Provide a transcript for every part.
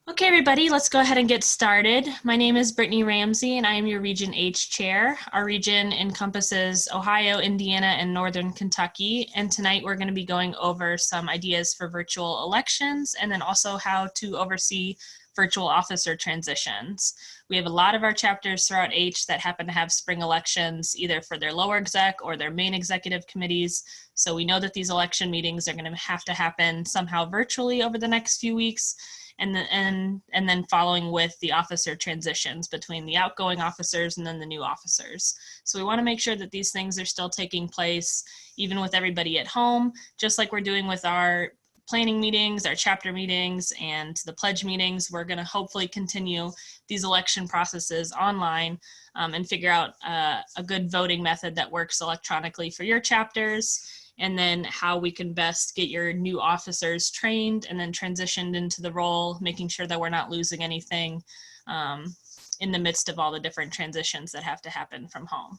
Okay, everybody, let's go ahead and get started. My name is Brittany Ramsey, and I am your Region H Chair. Our region encompasses Ohio, Indiana, and Northern Kentucky. And tonight we're going to be going over some ideas for virtual elections and then also how to oversee virtual officer transitions. We have a lot of our chapters throughout H that happen to have spring elections, either for their lower exec or their main executive committees. So we know that these election meetings are going to happen somehow virtually over the next few weeks. And then following with the officer transitions between the outgoing officers and then the new officers. So we want to make sure that these things are still taking place, even with everybody at home, just like we're doing with our planning meetings, our chapter meetings, and the pledge meetings. We're going to hopefully continue these election processes online and figure out a good voting method that works electronically for your chapters, and then how we can best get your new officers trained and then transitioned into the role, making sure that we're not losing anything in the midst of all the different transitions that have to happen from home.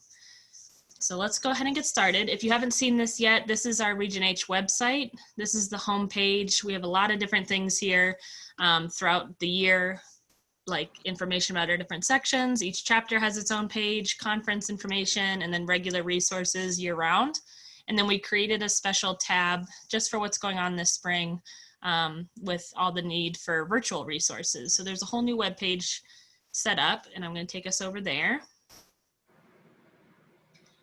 So let's go ahead and get started. If you haven't seen this yet, this is our Region H website. This is the home page. We have a lot of different things here throughout the year, like information about our different sections. Each chapter has its own page, conference information, and then regular resources year round. And then we created a special tab just for what's going on this spring with all the need for virtual resources. So there's a whole new web page set up, and I'm going to take us over there.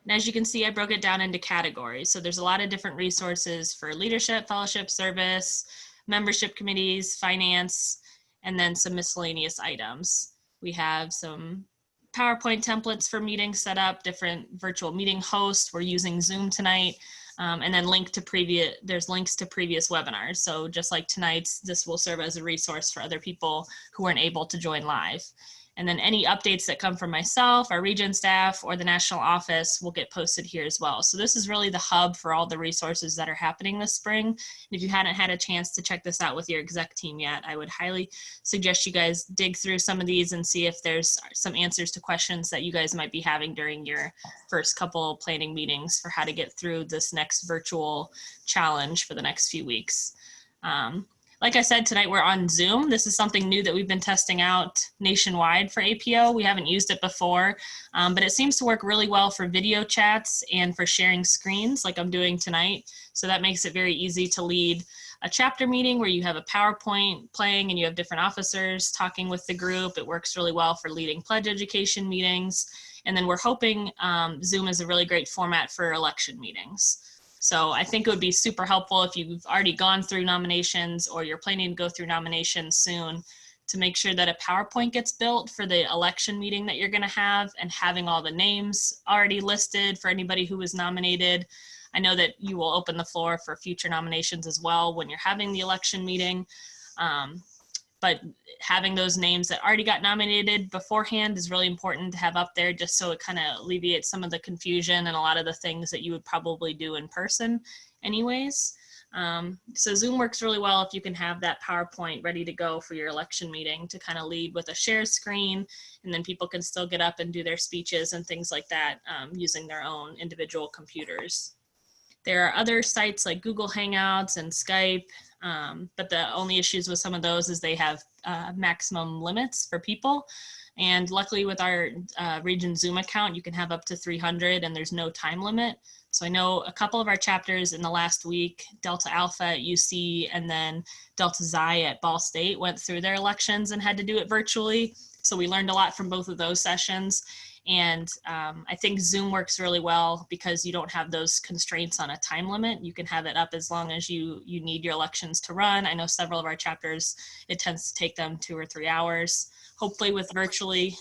And as you can see, I broke it down into categories. So there's a lot of different resources for leadership, fellowship, service, membership committees, finance, and then some miscellaneous items. We have some PowerPoint templates for meetings set up, different virtual meeting hosts. We're using Zoom tonight, and then there's links to previous webinars. So just like tonight's, this will serve as a resource for other people who weren't able to join live. And then any updates that come from myself, our region staff, or the national office will get posted here as well. So this is really the hub for all the resources that are happening this spring. And if you hadn't had a chance to check this out with your exec team yet, I would highly suggest you guys dig through some of these and see if there's some answers to questions that you guys might be having during your first couple planning meetings for how to get through this next virtual challenge for the next few weeks. Like I said, tonight we're on Zoom. This is something new that we've been testing out nationwide for APO. We haven't used it before, but it seems to work really well for video chats and for sharing screens like I'm doing tonight. So that makes it very easy to lead a chapter meeting where you have a PowerPoint playing and you have different officers talking with the group. It works really well for leading pledge education meetings. And then we're hoping Zoom is a really great format for election meetings. So I think it would be super helpful if you've already gone through nominations or you're planning to go through nominations soon to make sure that a PowerPoint gets built for the election meeting that you're going to have, and having all the names already listed for anybody who was nominated. I know that you will open the floor for future nominations as well when you're having the election meeting. But having those names that already got nominated beforehand is really important to have up there, just so it kind of alleviates some of the confusion and a lot of the things that you would probably do in person anyways. So Zoom works really well if you can have that PowerPoint ready to go for your election meeting to kind of lead with a share screen, and then people can still get up and do their speeches and things like that using their own individual computers. There are other sites like Google Hangouts and Skype, but the only issues with some of those is they have maximum limits for people. And luckily with our region Zoom account, you can have up to 300 and there's no time limit. So I know a couple of our chapters in the last week, Delta Alpha at UC and then Delta Xi at Ball State, went through their elections and had to do it virtually. So we learned a lot from both of those sessions. And I think Zoom works really well because you don't have those constraints on a time limit. You can have it up as long as you need your elections to run. I know several of our chapters, it tends to take them 2 or 3 hours. Hopefully with virtually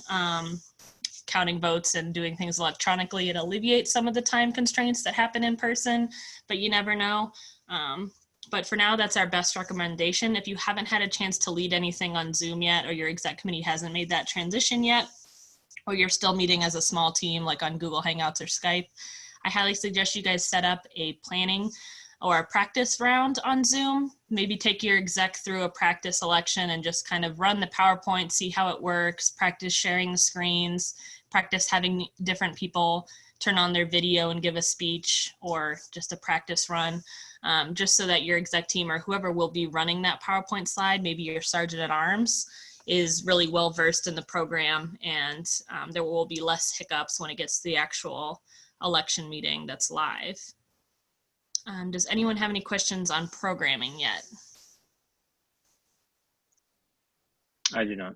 counting votes and doing things electronically, it alleviates some of the time constraints that happen in person, but you never know. But for now, that's our best recommendation. If you haven't had a chance to lead anything on Zoom yet, or your exec committee hasn't made that transition yet, or you're still meeting as a small team like on Google Hangouts or Skype, I highly suggest you guys set up a planning or a practice round on Zoom. Maybe take your exec through a practice election and just kind of run the PowerPoint, see how it works, practice sharing the screens, practice having different people turn on their video and give a speech, or just a practice run. just so that your exec team or whoever will be running that PowerPoint slide, maybe your sergeant at arms, is really well versed in the program, and there will be less hiccups when it gets to the actual election meeting that's live. Does anyone have any questions on programming yet? I do not.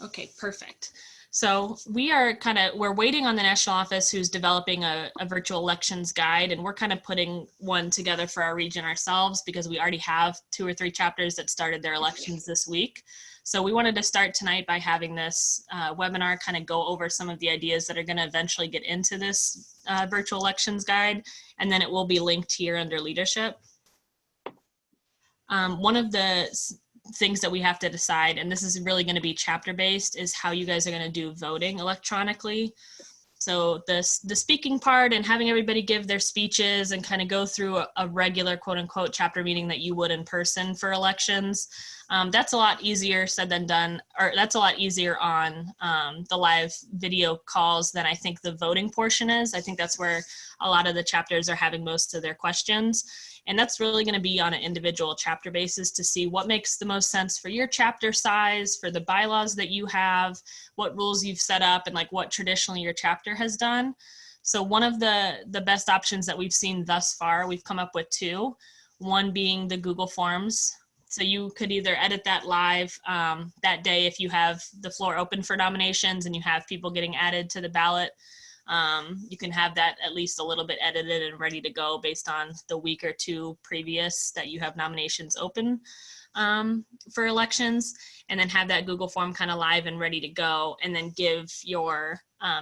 Okay, perfect. So we're waiting on the national office who's developing a virtual elections guide, and we're kind of putting one together for our region ourselves because we already have 2 or 3 chapters that started their elections this week. So we wanted to start tonight by having this webinar kind of go over some of the ideas that are going to eventually get into this virtual elections guide, and then it will be linked here under leadership. One of the things that we have to decide, and this is really going to be chapter based, is how you guys are going to do voting electronically. So the speaking part and having everybody give their speeches and kind of go through a regular quote unquote chapter meeting that you would in person for elections, that's a lot easier said than done, or that's a lot easier on the live video calls than I think the voting portion is. I think that's where a lot of the chapters are having most of their questions. And that's really going to be on an individual chapter basis to see what makes the most sense for your chapter size, for the bylaws that you have, what rules you've set up, and like what traditionally your chapter has done. So one of the best options that we've seen thus far, we've come up with 2, one being the Google Forms. So you could either edit that live that day if you have the floor open for nominations and you have people getting added to the ballot. You can have that at least a little bit edited and ready to go based on the week or 2 previous that you have nominations open for elections, and then have that Google form kind of live and ready to go, and then give your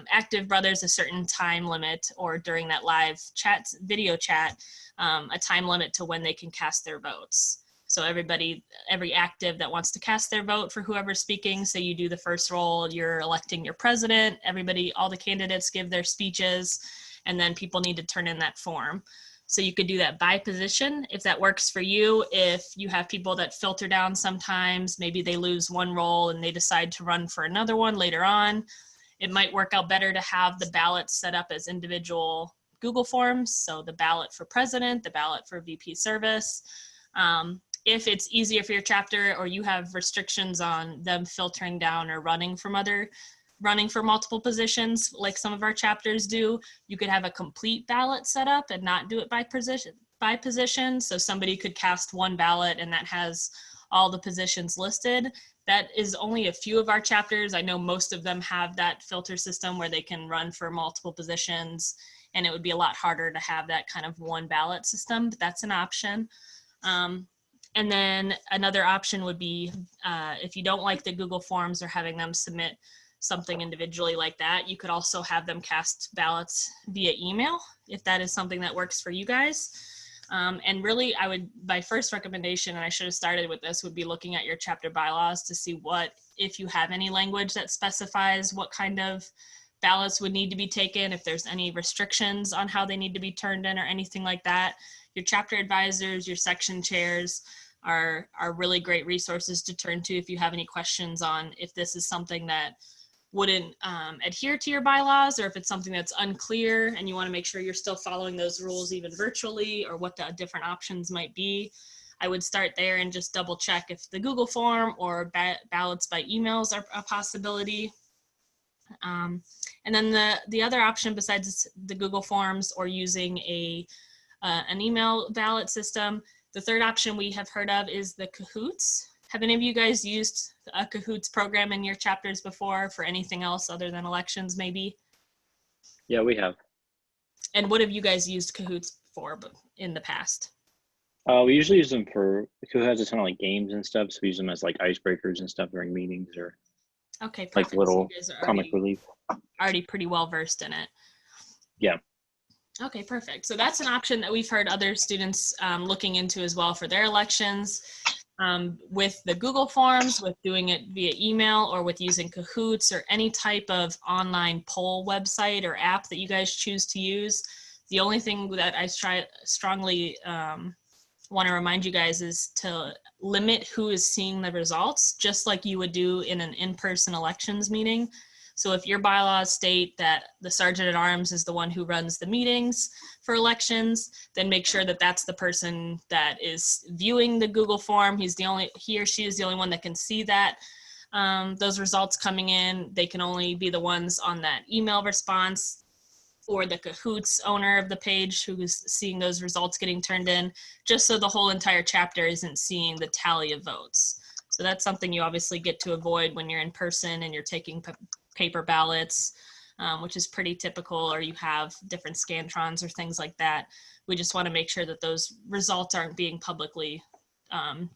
active brothers a certain time limit, or during that live chat, video chat, a time limit to when they can cast their votes. So every active that wants to cast their vote for whoever's speaking, say you do the first roll, you're electing your president, all the candidates give their speeches, and then people need to turn in that form. So you could do that by position if that works for you. If you have people that filter down sometimes, maybe they lose one role and they decide to run for another one later on, it might work out better to have the ballots set up as individual Google forms. So the ballot for president, the ballot for VP service. If it's easier for your chapter, or you have restrictions on them filtering down or running for multiple positions, like some of our chapters do, you could have a complete ballot set up and not do it by position. So somebody could cast one ballot and that has all the positions listed. That is only a few of our chapters. I know most of them have that filter system where they can run for multiple positions, and it would be a lot harder to have that kind of one ballot system, but that's an option. And then another option would be if you don't like the Google Forms or having them submit something individually like that, you could also have them cast ballots via email if that is something that works for you guys. And really, my first recommendation, and I should have started with this, would be looking at your chapter bylaws to see if you have any language that specifies what kind of ballots would need to be taken, if there's any restrictions on how they need to be turned in or anything like that. Your chapter advisors, your section chairs are really great resources to turn to if you have any questions on if this is something that wouldn't adhere to your bylaws, or if it's something that's unclear and you want to make sure you're still following those rules even virtually, or what the different options might be. I would start there and just double check if the Google form or ballots by emails are a possibility. And then the other option besides the Google Forms or using an email ballot system, the third option we have heard of is the Cahoots. Have any of you guys used a Cahoots program in your chapters before for anything else other than elections maybe? Yeah, we have. And what have you guys used Cahoots for in the past? We usually use them Cahoots has a ton of like games and stuff, so we use them as like icebreakers and stuff during meetings, or okay, perfect. Like little so comic relief. Already pretty well versed in it. Yeah. Okay, perfect. So that's an option that we've heard other students looking into as well for their elections. With the Google Forms, with doing it via email, or with using Cahoots or any type of online poll website or app that you guys choose to use. The only thing that I strongly want to remind you guys is to limit who is seeing the results, just like you would do in an in-person elections meeting. So if your bylaws state that the sergeant at arms is the one who runs the meetings for elections, then make sure that that's the person that is viewing the Google form. He or she is the only one that can see that. Those results coming in, they can only be the ones on that email response, or the Kahoots owner of the page who is seeing those results getting turned in, just so the whole entire chapter isn't seeing the tally of votes. So that's something you obviously get to avoid when you're in person and you're taking paper ballots, which is pretty typical, or you have different Scantrons or things like that. We just want to make sure that those results aren't being publicly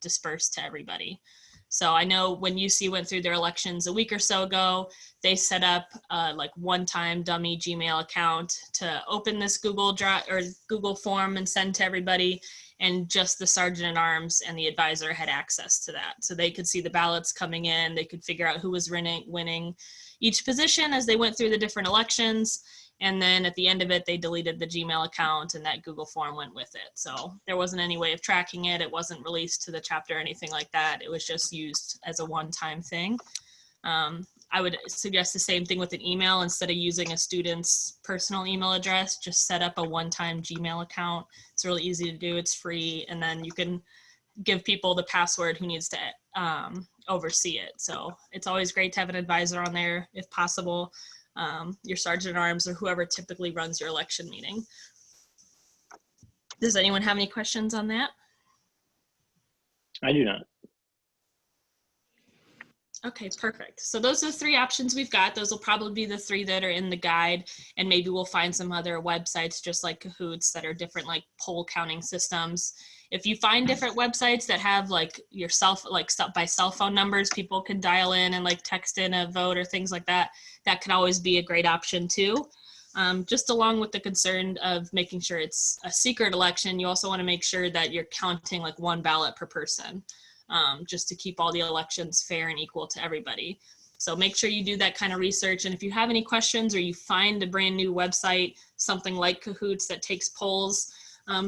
dispersed to everybody. So I know when UC went through their elections a week or so ago, they set up like one-time dummy Gmail account to open this Google Drive or Google form and send to everybody. And just the sergeant at arms and the advisor had access to that. So they could see the ballots coming in. They could figure out who was winning each position as they went through the different elections. And then at the end of it, they deleted the Gmail account and that Google form went with it. So there wasn't any way of tracking it. It wasn't released to the chapter or anything like that. It was just used as a one-time thing. I would suggest the same thing with an email. Instead of using a student's personal email address, just set up a one-time Gmail account. It's really easy to do. It's free. And then you can give people the password who needs to oversee it. So it's always great to have an advisor on there if possible. Your sergeant at arms or whoever typically runs your election meeting. Does anyone have any questions on that? I do not. Okay, perfect. So those are the three options we've got. Those will probably be the three that are in the guide, and maybe we'll find some other websites just like Kahoots that are different, like poll counting systems. If you find different websites that have like by cell phone numbers, people can dial in and like text in a vote or things like that. That can always be a great option too. Just along with the concern of making sure it's a secret election, you also want to make sure that you're counting like one ballot per person. Just to keep all the elections fair and equal to everybody. So make sure you do that kind of research. And if you have any questions or you find a brand new website, something like Kahoots that takes polls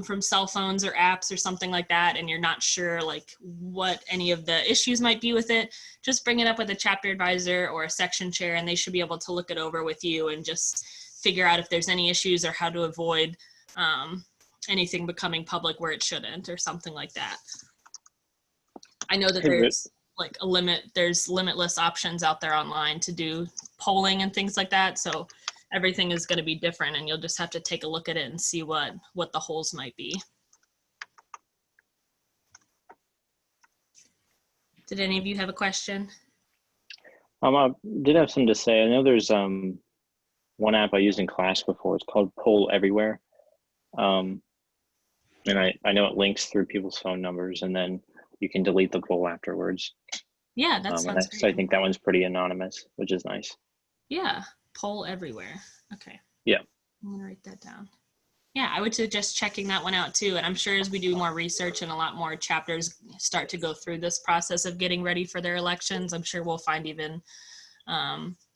from cell phones or apps or something like that, and you're not sure like what any of the issues might be with it, just bring it up with a chapter advisor or a section chair, and they should be able to look it over with you and just figure out if there's any issues or how to avoid anything becoming public where it shouldn't or something like that. I know that there's like there's limitless options out there online to do polling and things like that. So everything is going to be different, and you'll just have to take a look at it and see what the holes might be. Did any of you have a question? I did have something to say. I know there's one app I used in class before. It's called Poll Everywhere. And I know it links through people's phone numbers, and then you can delete the poll afterwards. Yeah, that sounds great. So I think that one's pretty anonymous, which is nice. Yeah, Poll Everywhere. Okay. Yeah. I'm gonna write that down. Yeah, I would suggest checking that one out too. And I'm sure as we do more research and a lot more chapters start to go through this process of getting ready for their elections, I'm sure we'll find even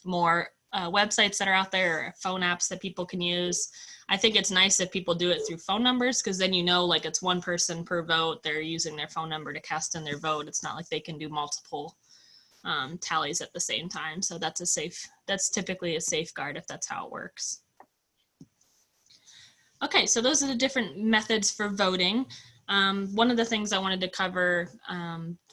more websites that are out there, or phone apps that people can use. I think it's nice if people do it through phone numbers, because then you know like it's one person per vote. They're using their phone number to cast in their vote. It's not like they can do multiple tallies at the same time. So that's typically a safeguard if that's how it works. Okay, so those are the different methods for voting. One of the things I wanted to cover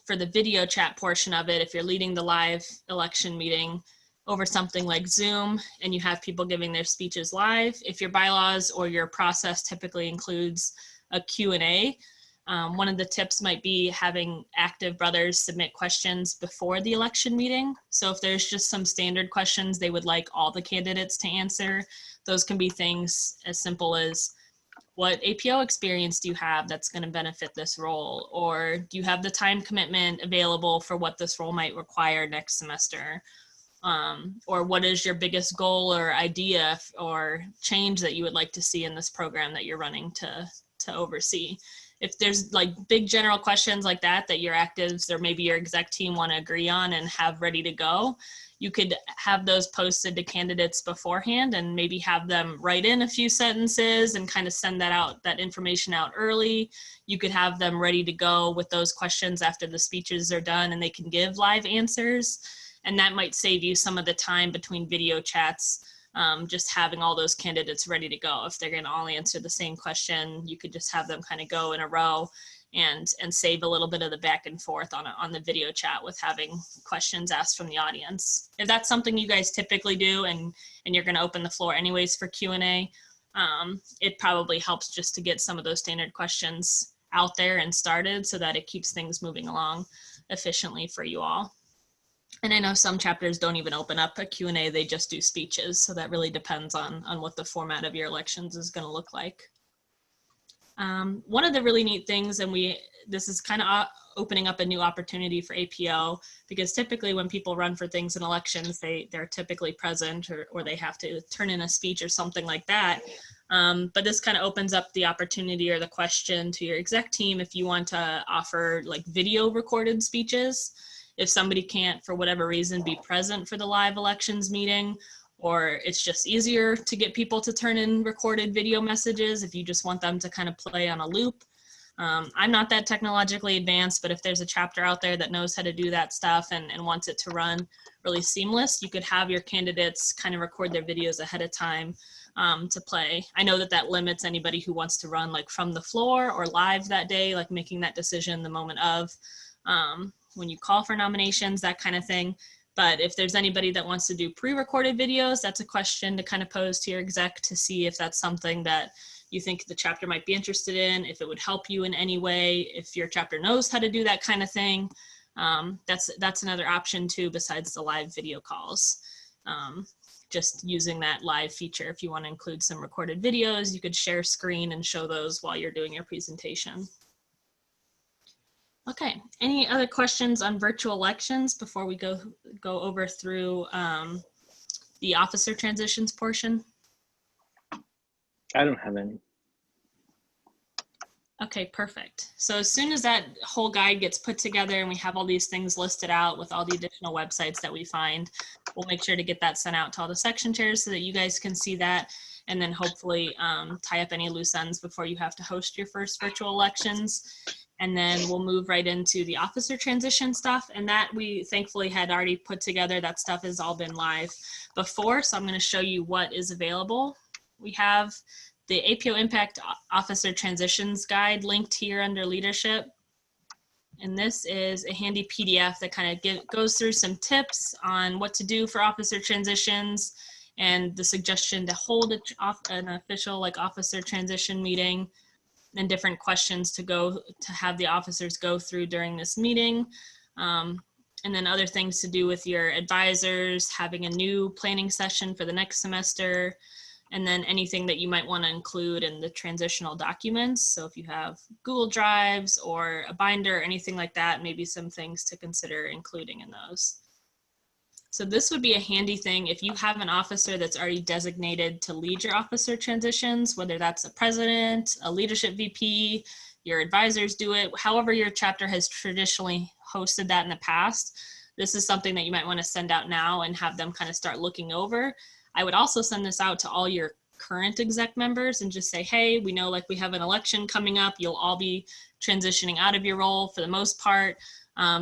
for the video chat portion of it, if you're leading the live election meeting over something like Zoom and you have people giving their speeches live, if your bylaws or your process typically includes a Q&A, one of the tips might be having active brothers submit questions before the election meeting. So if there's just some standard questions they would like all the candidates to answer, those can be things as simple as, what APO experience do you have that's going to benefit this role? Or do you have the time commitment available for what this role might require next semester? Or what is your biggest goal or idea or change that you would like to see in this program that you're running to oversee? If there's like big general questions like that your actives or maybe your exec team want to agree on and have ready to go, you could have those posted to candidates beforehand and maybe have them write in a few sentences and kind of send that information out early. You could have them ready to go with those questions after the speeches are done and they can give live answers. And that might save you some of the time between video chats, just having all those candidates ready to go. If they're going to all answer the same question, you could just have them kind of go in a row and save a little bit of the back and forth on the video chat with having questions asked from the audience. If that's something you guys typically do and you're going to open the floor anyways for Q&A, it probably helps just to get some of those standard questions out there and started so that it keeps things moving along efficiently for you all. And I know some chapters don't even open up a Q&A, they just do speeches. So that really depends on what the format of your elections is going to look like. One of the really neat things, and this is kind of opening up a new opportunity for APO, because typically when people run for things in elections, they're typically present or they have to turn in a speech or something like that. But this kind of opens up the opportunity or the question to your exec team if you want to offer like video recorded speeches. If somebody can't, for whatever reason, be present for the live elections meeting, or it's just easier to get people to turn in recorded video messages if you just want them to kind of play on a loop. I'm not that technologically advanced, but if there's a chapter out there that knows how to do that stuff and wants it to run really seamless, you could have your candidates kind of record their videos ahead of time to play. I know that limits anybody who wants to run like from the floor or live that day, like making that decision the moment of when you call for nominations, that kind of thing. But if there's anybody that wants to do pre-recorded videos, that's a question to kind of pose to your exec to see if that's something that you think the chapter might be interested in, if it would help you in any way, if your chapter knows how to do that kind of thing. That's another option too, besides the live video calls. Just using that live feature. If you want to include some recorded videos, you could share screen and show those while you're doing your presentation. Okay, any other questions on virtual elections before we go over through the officer transitions portion? I don't have any. Okay, perfect. So as soon as that whole guide gets put together and we have all these things listed out with all the additional websites that we find, we'll make sure to get that sent out to all the section chairs so that you guys can see that, and then hopefully tie up any loose ends before you have to host your first virtual elections. And then we'll move right into the officer transition stuff. And that we thankfully had already put together. That stuff has all been live before. So I'm going to show you what is available. We have the APO Impact Officer Transitions Guide linked here under leadership. And this is a handy PDF that kind of goes through some tips on what to do for officer transitions and the suggestion to hold an official like officer transition meeting, and different questions to have the officers go through during this meeting. And then other things to do with your advisors, having a new planning session for the next semester, and then anything that you might want to include in the transitional documents. So if you have Google Drives or a binder or anything like that, maybe some things to consider including in those. So this would be a handy thing if you have an officer that's already designated to lead your officer transitions, whether that's a president, a leadership VP, your advisors do it, however your chapter has traditionally hosted that in the past. This is something that you might want to send out now and have them kind of start looking over. I would also send this out to all your current exec members and just say, hey, we know like we have an election coming up. You'll all be transitioning out of your role for the most part.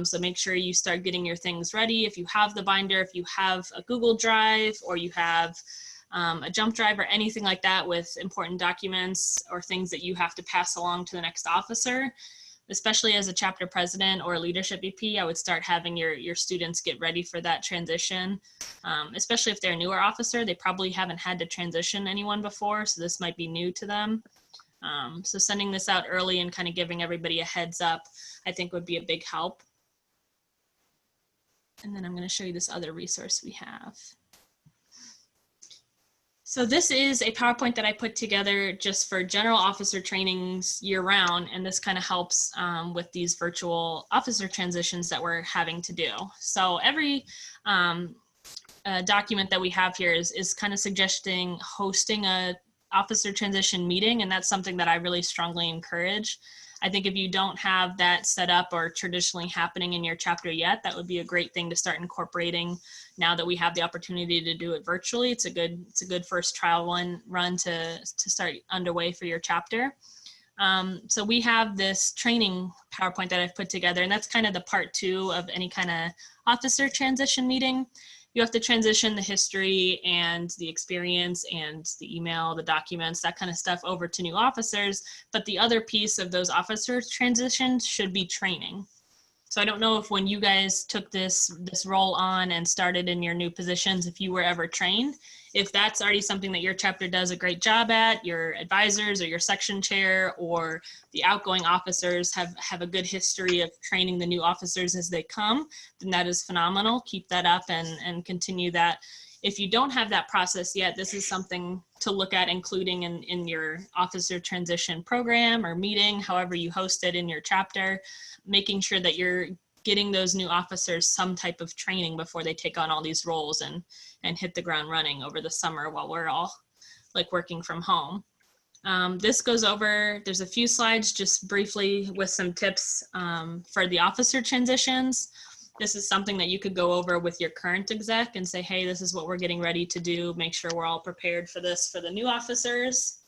So make sure you start getting your things ready. If you have the binder, if you have a Google Drive, or you have a jump drive or anything like that with important documents or things that you have to pass along to the next officer, especially as a chapter president or a leadership VP, I would start having your students get ready for that transition, especially if they're a newer officer. They probably haven't had to transition anyone before, so this might be new to them. So sending this out early and kind of giving everybody a heads up, I think would be a big help. And then I'm going to show you this other resource we have. So this is a PowerPoint that I put together just for general officer trainings year round, and this kind of helps with these virtual officer transitions that we're having to do. So every document that we have here is kind of suggesting hosting a officer transition meeting, and that's something that I really strongly encourage. I think if you don't have that set up or traditionally happening in your chapter yet, that would be a great thing to start incorporating now that we have the opportunity to do it virtually. It's a good first trial run to start underway for your chapter. So we have this training PowerPoint that I've put together, and that's kind of the part 2 of any kind of officer transition meeting. You have to transition the history and the experience and the email, the documents, that kind of stuff over to new officers. But the other piece of those officer transitions should be training. So I don't know if when you guys took this role on and started in your new positions, if you were ever trained, if that's already something that your chapter does a great job at, your advisors or your section chair or the outgoing officers have a good history of training the new officers as they come, then that is phenomenal. Keep that up and continue that. If you don't have that process yet, this is something to look at including in your officer transition program or meeting, however you host it in your chapter, making sure that you're getting those new officers some type of training before they take on all these roles and hit the ground running over the summer while we're all like working from home. This goes over, there's a few slides just briefly with some tips for the officer transitions. This is something that you could go over with your current exec and say, hey, this is what we're getting ready to do. Make sure we're all prepared for this for the new officers.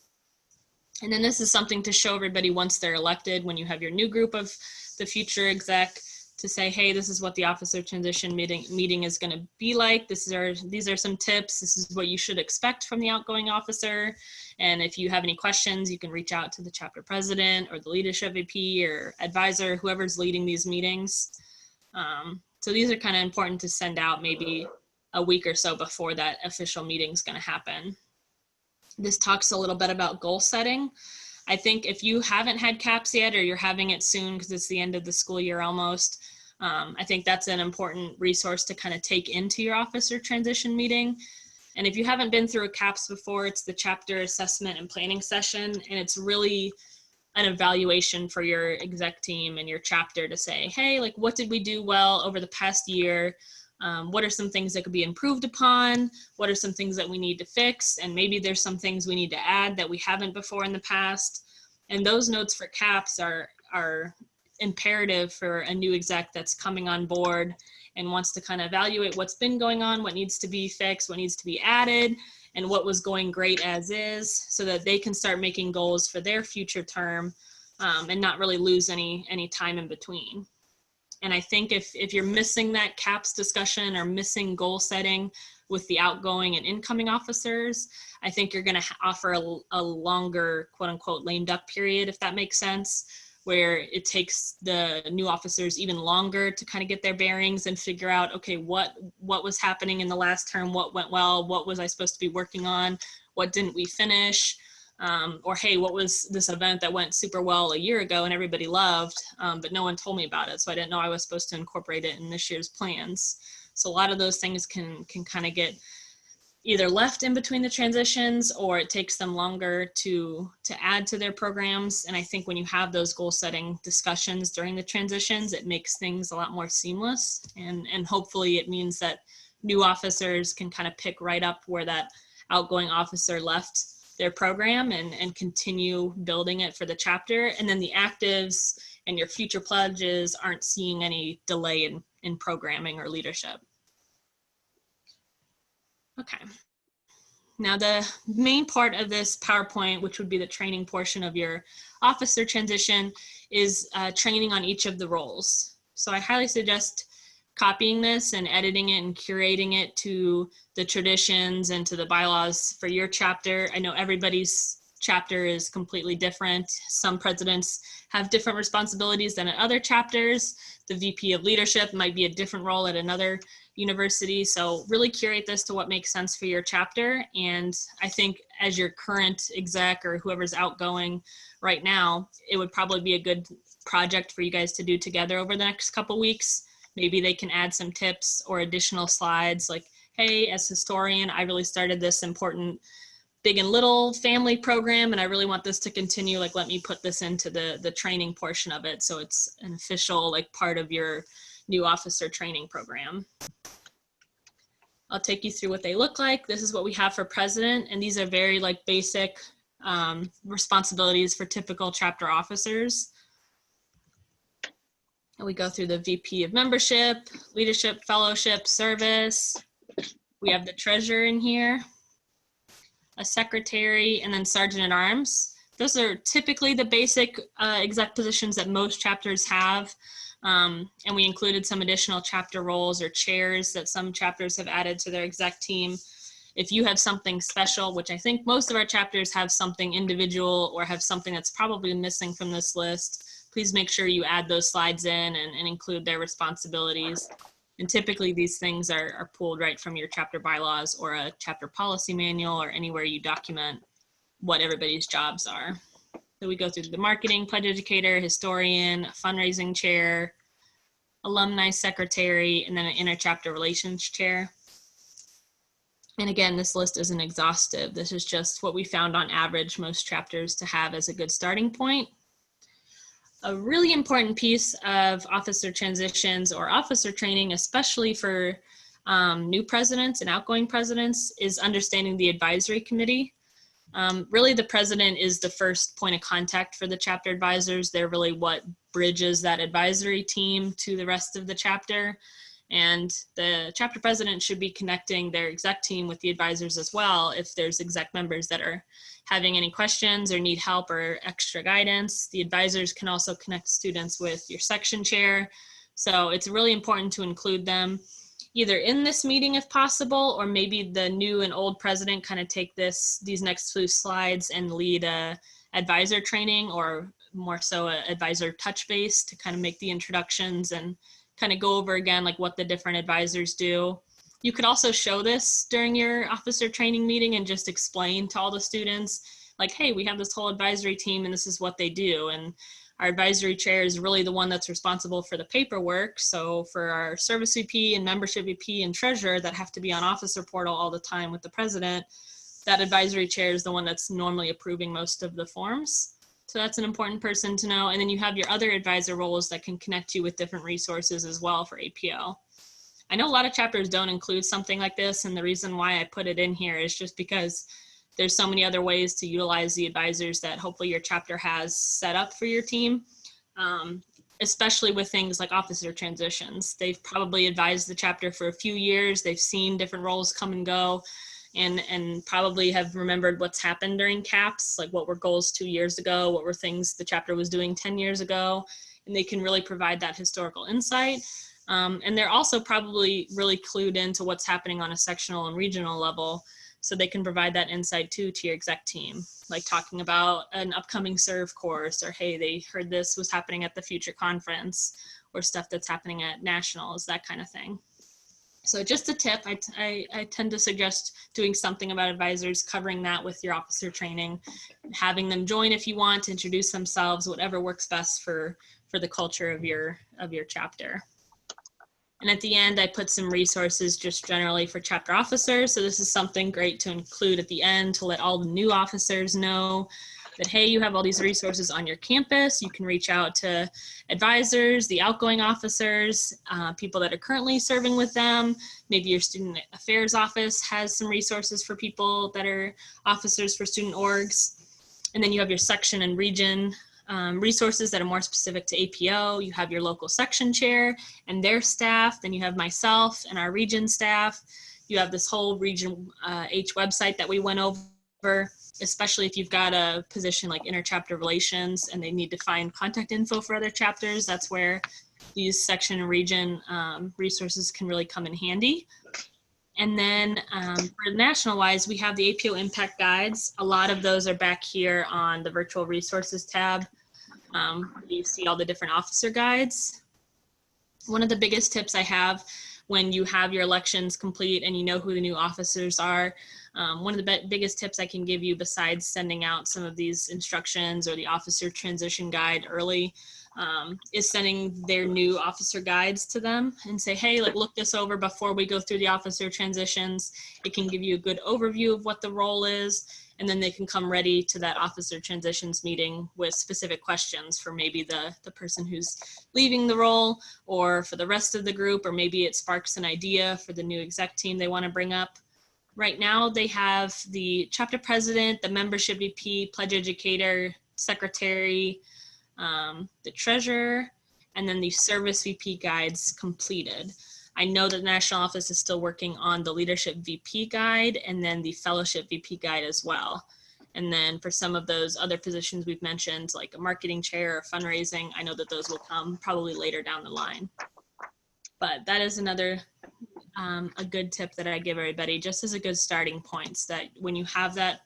And then this is something to show everybody once they're elected, when you have your new group of the future exec, to say, hey, this is what the officer transition meeting is going to be like. These are some tips. This is what you should expect from the outgoing officer. And if you have any questions, you can reach out to the chapter president or the leadership VP or advisor, whoever's leading these meetings. So these are kind of important to send out maybe a week or so before that official meeting is going to happen. This talks a little bit about goal setting. I think if you haven't had CAPS yet, or you're having it soon because it's the end of the school year almost, I think that's an important resource to kind of take into your officer transition meeting. And if you haven't been through a CAPS before, it's the chapter assessment and planning session, and it's really an evaluation for your exec team and your chapter to say, hey, like, what did we do well over the past year? What are some things that could be improved upon? What are some things that we need to fix? And maybe there's some things we need to add that we haven't before in the past. And those notes for CAPS are imperative for a new exec that's coming on board and wants to kind of evaluate what's been going on, what needs to be fixed, what needs to be added, and what was going great as is, so that they can start making goals for their future term and not really lose any time in between. And I think if you're missing that CAPS discussion or missing goal setting with the outgoing and incoming officers, I think you're going to offer a longer, quote unquote, lame duck period, if that makes sense, where it takes the new officers even longer to kind of get their bearings and figure out, okay, what was happening in the last term, what went well, what was I supposed to be working on, what didn't we finish? Or, hey, what was this event that went super well a year ago and everybody loved, but no one told me about it, so I didn't know I was supposed to incorporate it in this year's plans. So a lot of those things can kind of get either left in between the transitions, or it takes them longer to add to their programs. And I think when you have those goal setting discussions during the transitions, it makes things a lot more seamless. And hopefully it means that new officers can kind of pick right up where that outgoing officer left their program and continue building it for the chapter. And then the actives and your future pledges aren't seeing any delay in programming or leadership. Okay. Now the main part of this PowerPoint, which would be the training portion of your officer transition, is training on each of the roles. So I highly suggest copying this and editing it and curating it to the traditions and to the bylaws for your chapter. I know everybody's chapter is completely different. Some presidents have different responsibilities than at other chapters. The VP of leadership might be a different role at another university. So really curate this to what makes sense for your chapter. And I think as your current exec or whoever's outgoing right now, it would probably be a good project for you guys to do together over the next couple weeks. Maybe they can add some tips or additional slides like, hey, as historian, I really started this important big and little family program, and I really want this to continue. Like, let me put this into the training portion of it, so it's an official like part of your new officer training program. I'll take you through what they look like. This is what we have for president, and these are very like basic responsibilities for typical chapter officers. And we go through the VP of membership, leadership, fellowship, service. We have the treasurer in here, a secretary, and then sergeant at arms. Those are typically the basic exec positions that most chapters have. And we included some additional chapter roles or chairs that some chapters have added to their exec team. If you have something special, which I think most of our chapters have something individual or have something that's probably missing from this list, please make sure you add those slides in and include their responsibilities. And typically these things are pulled right from your chapter bylaws or a chapter policy manual or anywhere you document what everybody's jobs are. So we go through the marketing, pledge educator, historian, fundraising chair, alumni secretary, and then an inter-chapter relations chair. And again, this list isn't exhaustive. This is just what we found on average most chapters to have as a good starting point. A really important piece of officer transitions or officer training, especially for new presidents and outgoing presidents, is understanding the advisory committee. Really, the president is the first point of contact for the chapter advisors. They're really what bridges that advisory team to the rest of the chapter. And the chapter president should be connecting their exec team with the advisors as well if there's exec members that are having any questions or need help or extra guidance. The advisors can also connect students with your section chair. So it's really important to include them either in this meeting if possible, or maybe the new and old president kind of take these next few slides and lead a advisor training, or more so a advisor touch base to kind of make the introductions and kind of go over again like what the different advisors do. You could also show this during your officer training meeting and just explain to all the students like, hey, we have this whole advisory team and this is what they do. And our advisory chair is really the one that's responsible for the paperwork. So for our service VP and membership VP and treasurer that have to be on officer portal all the time with the president, that advisory chair is the one that's normally approving most of the forms. So that's an important person to know. And then you have your other advisor roles that can connect you with different resources as well for APO. I know a lot of chapters don't include something like this, and the reason why I put it in here is just because there's so many other ways to utilize the advisors that hopefully your chapter has set up for your team, especially with things like officer transitions. They've probably advised the chapter for a few years. They've seen different roles come and go, and probably have remembered what's happened during CAPS, like what were goals 2 years ago, what were things the chapter was doing 10 years ago, and they can really provide that historical insight. And they're also probably really clued into what's happening on a sectional and regional level, so they can provide that insight too to your exec team, like talking about an upcoming serve course, or hey, they heard this was happening at the future conference, or stuff that's happening at nationals, that kind of thing. So just a tip, I tend to suggest doing something about advisors, covering that with your officer training, having them join if you want, introduce themselves, whatever works best for the culture of your chapter. And at the end, I put some resources just generally for chapter officers. So this is something great to include at the end to let all the new officers know that, hey, you have all these resources on your campus. You can reach out to advisors, the outgoing officers, people that are currently serving with them. Maybe your student affairs office has some resources for people that are officers for student orgs. And then you have your section and region resources that are more specific to APO. You have your local section chair and their staff. Then you have myself and our region staff. You have this whole region H website that we went over, especially if you've got a position like inter-chapter relations and they need to find contact info for other chapters. That's where these section and region resources can really come in handy. And then for national wise, we have the APO impact guides. A lot of those are back here on the virtual resources tab. You see all the different officer guides. One of the biggest tips I have when you have your elections complete and you know who the new officers are, one of the biggest tips I can give you, besides sending out some of these instructions or the officer transition guide early, is sending their new officer guides to them and say, hey, like, look this over before we go through the officer transitions. It can give you a good overview of what the role is, and then they can come ready to that officer transitions meeting with specific questions for maybe the person who's leaving the role, or for the rest of the group, or maybe it sparks an idea for the new exec team they want to bring up. Right now they have the chapter president, the membership VP, pledge educator, secretary, the treasurer, and then the service VP guides completed. I know that the national office is still working on the leadership VP guide and then the fellowship VP guide as well. And then for some of those other positions we've mentioned, like a marketing chair or fundraising, I know that those will come probably later down the line. But that is another a good tip that I give everybody, just as a good starting point, so that when you have that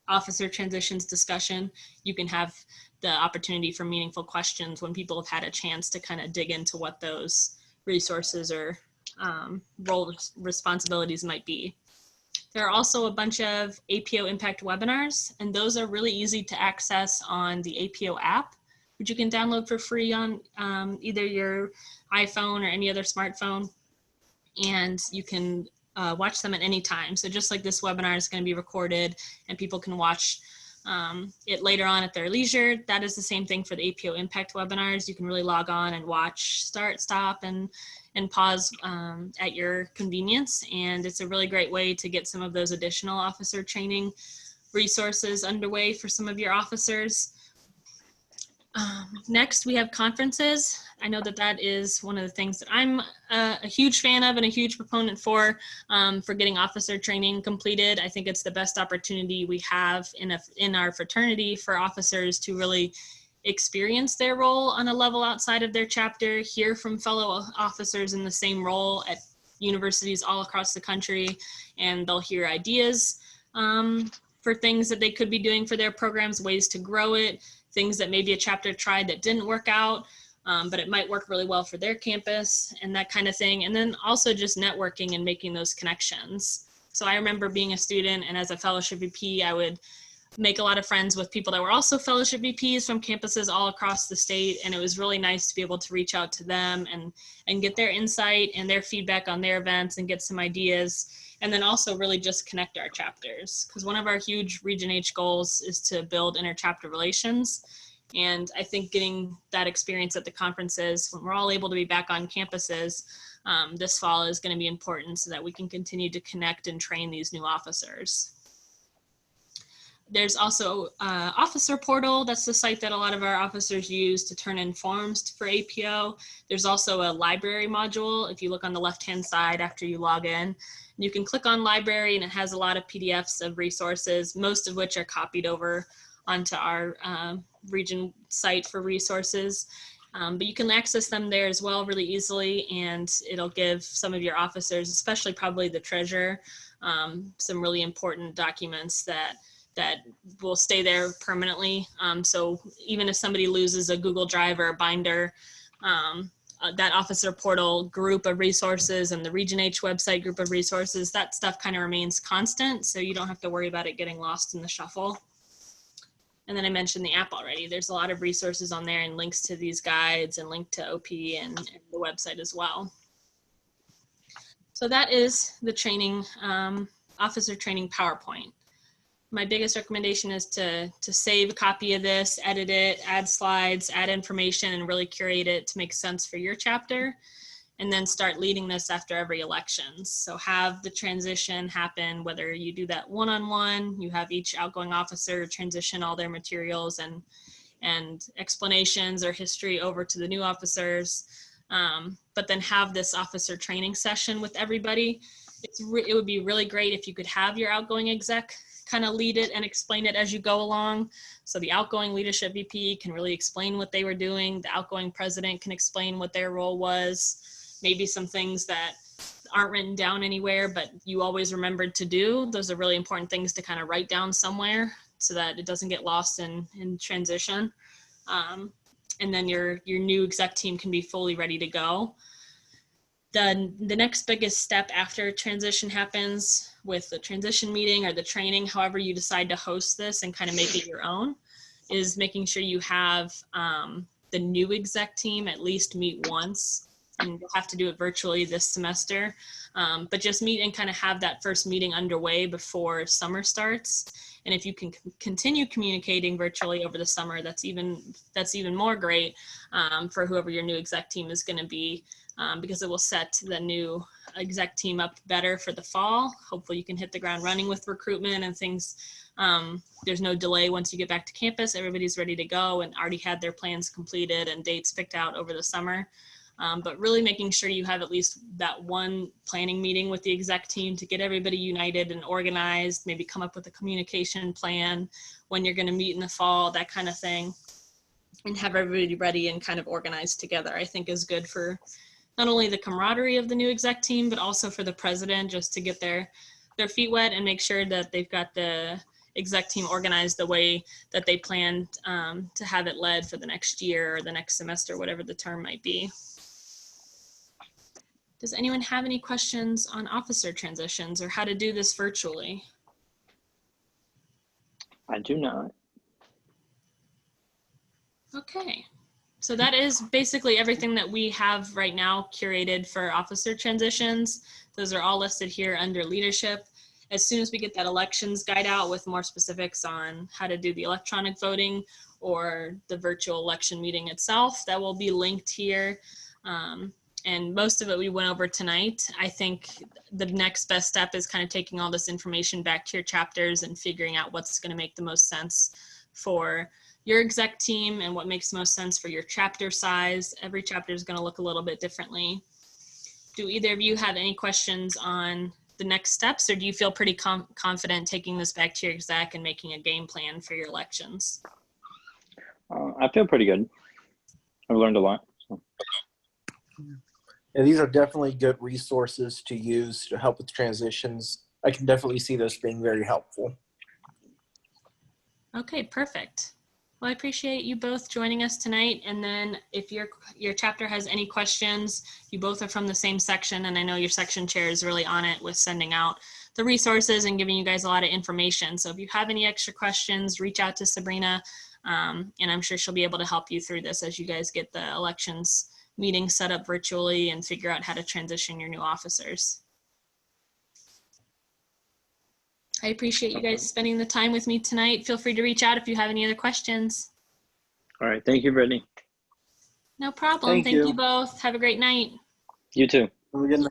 officer transitions discussion, you can have the opportunity for meaningful questions when people have had a chance to kind of dig into what those resources or role responsibilities might be. There are also a bunch of APO Impact webinars, and those are really easy to access on the APO app, which you can download for free on either your iPhone or any other smartphone. And you can watch them at any time. So just like this webinar is going to be recorded and people can watch it later on at their leisure, that is the same thing for the APO Impact webinars. You can really log on and watch, start, stop, and pause at your convenience. And it's a really great way to get some of those additional officer training resources underway for some of your officers. Next, we have conferences. I know that that is one of the things that I'm a huge fan of and a huge proponent for getting officer training completed. I think it's the best opportunity we have in our fraternity for officers to really experience their role on a level outside of their chapter, hear from fellow officers in the same role at universities all across the country, and they'll hear ideas for things that they could be doing for their programs, ways to grow it, things that maybe a chapter tried that didn't work out, but it might work really well for their campus and that kind of thing. And then also just networking and making those connections. So I remember being a student and as a fellowship VP, I would make a lot of friends with people that were also fellowship VPs from campuses all across the state. And it was really nice to be able to reach out to them and get their insight and their feedback on their events and get some ideas. And then also really just connect our chapters, because one of our huge Region H goals is to build inter-chapter relations. And I think getting that experience at the conferences, when we're all able to be back on campuses this fall, is going to be important so that we can continue to connect and train these new officers. There's also Officer Portal. That's the site that a lot of our officers use to turn in forms for APO. There's also a library module. If you look on the left-hand side after you log in, you can click on library and it has a lot of PDFs of resources, most of which are copied over onto our region site for resources. But you can access them there as well really easily, and it'll give some of your officers, especially probably the treasurer, some really important documents that will stay there permanently. So even if somebody loses a Google Drive or a binder, that Officer Portal group of resources and the Region H website group of resources, that stuff kind of remains constant, so you don't have to worry about it getting lost in the shuffle. And then I mentioned the app already. There's a lot of resources on there and links to these guides and link to OP and the website as well. So that is the training, officer training PowerPoint. My biggest recommendation is to save a copy of this, edit it, add slides, add information, and really curate it to make sense for your chapter, and then start leading this after every election. So have the transition happen, whether you do that one-on-one, you have each outgoing officer transition all their materials and explanations or history over to the new officers, but then have this officer training session with everybody. It would be really great if you could have your outgoing exec kind of lead it and explain it as you go along. So the outgoing leadership VP can really explain what they were doing. The outgoing president can explain what their role was. Maybe some things that aren't written down anywhere, but you always remembered to do. Those are really important things to kind of write down somewhere so that it doesn't get lost in transition. And then your new exec team can be fully ready to go. The next biggest step after transition happens with the transition meeting or the training, however you decide to host this and kind of make it your own, is making sure you have the new exec team at least meet once, and you'll have to do it virtually this semester, but just meet and kind of have that first meeting underway before summer starts. And if you can continue communicating virtually over the summer, that's even more great for whoever your new exec team is going to be, because it will set the new exec team up better for the fall. Hopefully you can hit the ground running with recruitment and things. There's no delay once you get back to campus. Everybody's ready to go and already had their plans completed and dates picked out over the summer. But really making sure you have at least that one planning meeting with the exec team to get everybody united and organized, maybe come up with a communication plan when you're going to meet in the fall, that kind of thing, and have everybody ready and kind of organized together, I think is good for not only the camaraderie of the new exec team, but also for the president, just to get their feet wet and make sure that they've got the exec team organized the way that they plan to have it led for the next year or the next semester, whatever the term might be. Does anyone have any questions on officer transitions or how to do this virtually? I do not. Okay. So that is basically everything that we have right now curated for officer transitions. Those are all listed here under leadership. As soon as we get that elections guide out with more specifics on how to do the electronic voting or the virtual election meeting itself, that will be linked here. And most of it we went over tonight. I think the next best step is kind of taking all this information back to your chapters and figuring out what's going to make the most sense for your exec team and what makes the most sense for your chapter size. Every chapter is going to look a little bit differently. Do either of you have any questions on the next steps, or do you feel pretty confident taking this back to your exec and making a game plan for your elections? I feel pretty good. I've learned a lot. So. Yeah, these are definitely good resources to use to help with transitions. I can definitely see those being very helpful. Okay, perfect. Well, I appreciate you both joining us tonight. And then if your chapter has any questions, you both are from the same section, and I know your section chair is really on it with sending out the resources and giving you guys a lot of information. So if you have any extra questions, reach out to Sabrina, and I'm sure she'll be able to help you through this as you guys get the elections meeting set up virtually and figure out how to transition your new officers. I appreciate you guys spending the time with me tonight. Feel free to reach out if you have any other questions. All right. Thank you, Brittany. No problem. Thank you both. Have a great night. You too. Have a good night.